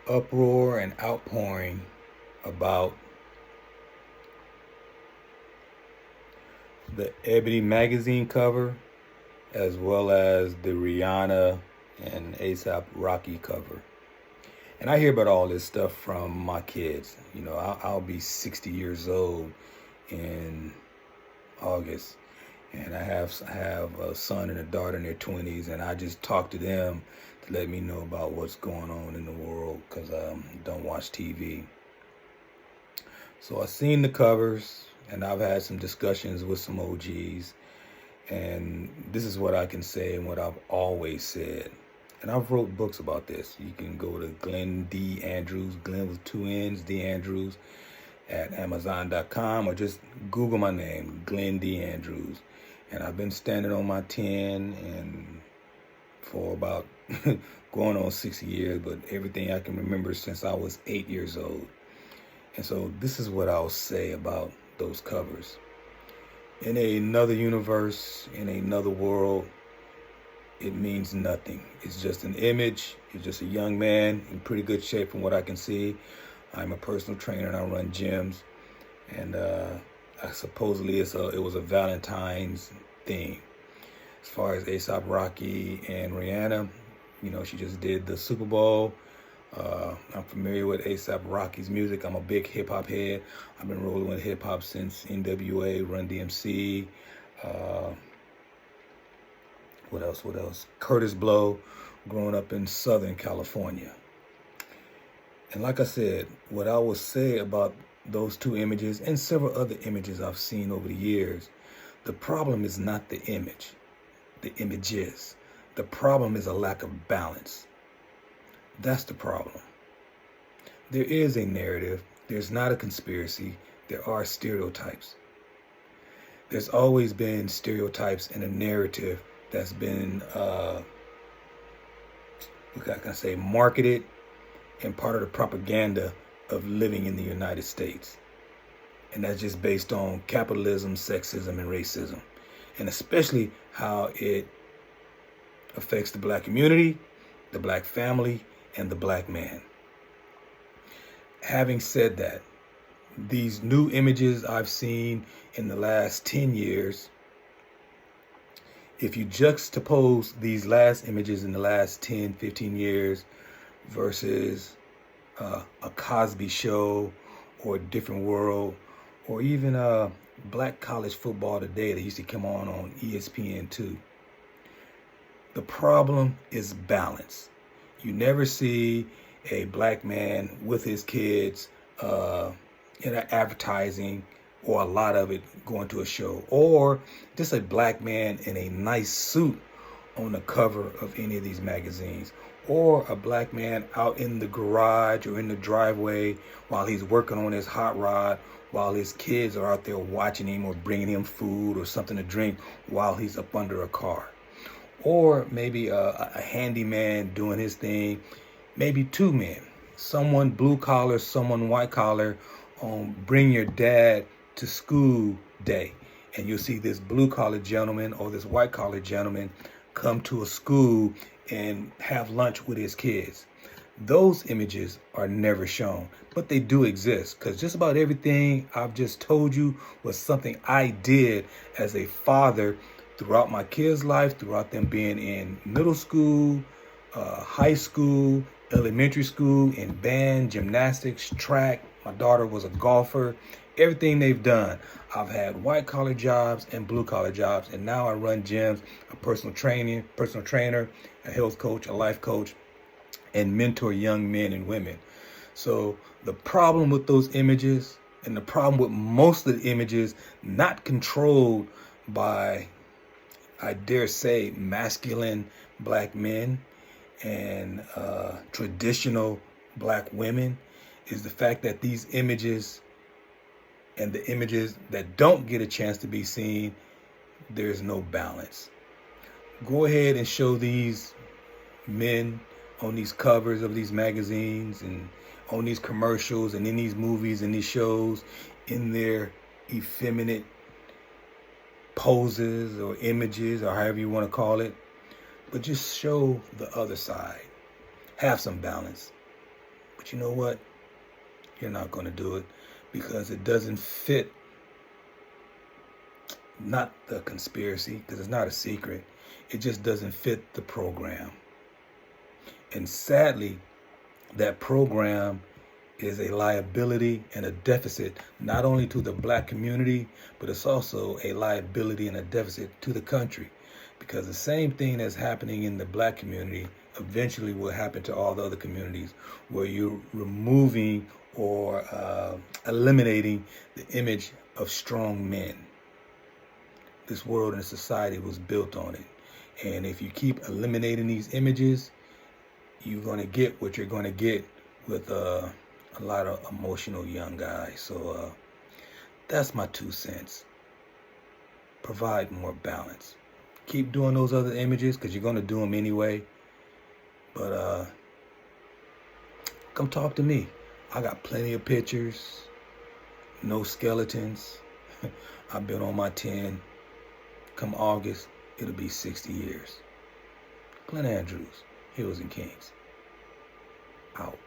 uproar and outpouring about the Ebony magazine cover as well as the Rihanna and ASAP Rocky cover. And I hear about all this stuff from my kids. You know, I'll be 60 years old in August, and I have a son and a daughter in their 20s, and I just talk to them to let me know about what's going on in the world because I don't watch TV. So I've seen the covers, and I've had some discussions with some OGs, and this is what I can say and what I've always said. And I've wrote books about this. You can go to Glenn D. Andrews, Glenn with two N's, D. Andrews, at Amazon.com, or just Google my name, Glenn D. Andrews. And I've been standing on my 10 and for about going on 60 years, but everything I can remember since I was 8 years old. And so this is what I'll say about those covers. In another universe, in another world, it means nothing. It's just an image. It's just a young man in pretty good shape from what I can see. I'm a personal trainer and I run gyms. And supposedly it was a Valentine's theme. As far as ASAP Rocky and Rihanna, you know, she just did the Super Bowl. I'm familiar with ASAP Rocky's music. I'm a big hip hop head. I've been rolling with hip hop since NWA, Run DMC. What else? Curtis Blow, growing up in Southern California. And like I said, what I will say about those two images and several other images I've seen over the years, the problem is not the image, the images. The problem is a lack of balance. That's the problem. There is a narrative. There's not a conspiracy. There are stereotypes. There's always been stereotypes and a narrative that's been, marketed and part of the propaganda of living in the United States. And that's just based on capitalism, sexism, and racism. And especially how it affects the black community, the black family, and the black man. Having said that, these new images I've seen in the last 10 years, if you juxtapose these last images in the last 10, 15 years versus a Cosby show or a different world, or even black college football today that used to come on ESPN2, the problem is balance. You never see a black man with his kids in an advertising, or a lot of it going to a show, or just a black man in a nice suit on the cover of any of these magazines, or a black man out in the garage or in the driveway while he's working on his hot rod, while his kids are out there watching him or bringing him food or something to drink while he's up under a car. Or maybe a handyman doing his thing, maybe two men, someone blue collar, someone white collar, on Bring Your Dad to School Day. And you'll see this blue collar gentleman or this white collar gentleman come to a school and have lunch with his kids. Those images are never shown, but they do exist, because just about everything I've just told you was something I did as a father throughout my kids' life, throughout them being in middle school, high school, elementary school, in band, gymnastics, track. My daughter was a golfer. Everything they've done. I've had white collar jobs and blue collar jobs, and now I run gyms, a personal trainer, a health coach, a life coach, and mentor young men and women. So the problem with those images, and the problem with most of the images not controlled by, I dare say, masculine black men and traditional black women, is the fact that these images and the images that don't get a chance to be seen, there's no balance. Go ahead and show these men on these covers of these magazines and on these commercials and in these movies and these shows in their effeminate poses or images or however you want to call it, but just show the other side. Have some balance. But you know what? You're not going to do it because it doesn't fit, not the conspiracy, because it's not a secret. It just doesn't fit the program. And sadly, that program is a liability and a deficit, not only to the black community, but it's also a liability and a deficit to the country. Because the same thing that's happening in the black community eventually will happen to all the other communities, where you're removing or eliminating the image of strong men. This world and society was built on it. And if you keep eliminating these images, you're going to get what you're going to get with a lot of emotional young guys. So that's my 2 cents. Provide more balance. Keep doing those other images because you're going to do them anyway. But come talk to me. I got plenty of pictures, no skeletons. I've been on my 10. Come August, it'll be 60 years. Clint Andrews, Heroes and Kings. Out.